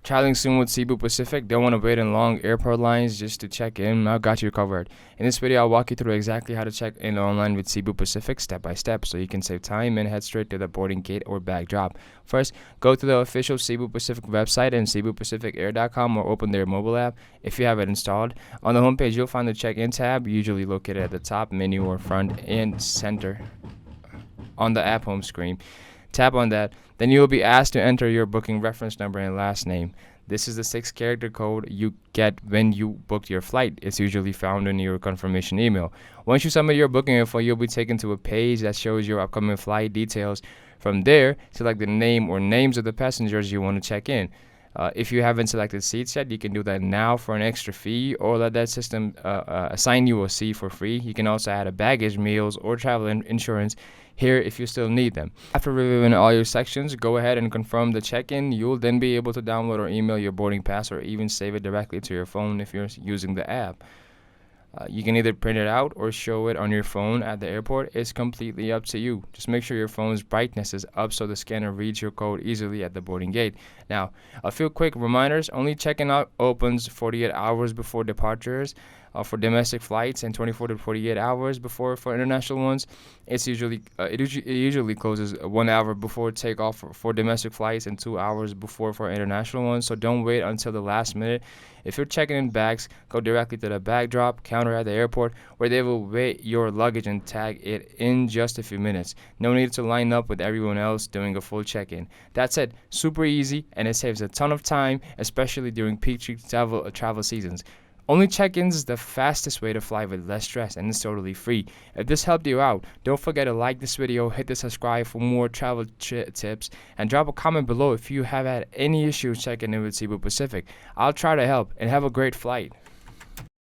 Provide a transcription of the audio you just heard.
Traveling soon with Cebu Pacific? Don't want to wait in long airport lines just to check in? I got you covered. In this video, I'll walk you through exactly how to check in online with Cebu Pacific step by step so you can save time and head straight to the boarding gate or bag drop. First, go to the official Cebu Pacific website and cebupacificair.com or open their mobile app if you have it installed. On the homepage, you'll find the check-in tab, usually located at the top menu or front and center on the app home screen. Tap on that. Then you will be asked to enter your booking reference number and last name. This is the 6-character code you get when you booked your flight. It's usually found in your confirmation email. Once you submit your booking info, you'll be taken to a page that shows your upcoming flight details. From there, select the name or names of the passengers you want to check in. If you haven't selected seats yet, you can do that now for an extra fee or let that system assign you a seat for free. You can also add a baggage, meals, or travel insurance here if you still need them. After reviewing all your sections, go ahead and confirm the check-in. You'll then be able to download or email your boarding pass or even save it directly to your phone if you're using the app. You can either print it out or show it on your phone at the airport. It's completely up to you. Just make sure your phone's brightness is up so the scanner reads your code easily at the boarding gate. Now, a few quick reminders. Only check-in out opens 48 hours before departures for domestic flights and 24 to 48 hours before for international ones. It usually closes 1 hour before takeoff for domestic flights and 2 hours before for international ones. So don't wait until the last minute. If you're checking in bags, go directly to the bag drop counter at the airport where they will weigh your luggage and tag it in just a few minutes. No need to line up with everyone else doing a full check-in. That's it. Super easy, and it saves a ton of time, especially during peak travel seasons. Only check-ins is the fastest way to fly with less stress, and it's totally free. If this helped you out, don't forget to like this video, hit the subscribe for more travel tips, and drop a comment below if you have had any issues checking in with Cebu Pacific. I'll try to help, and have a great flight.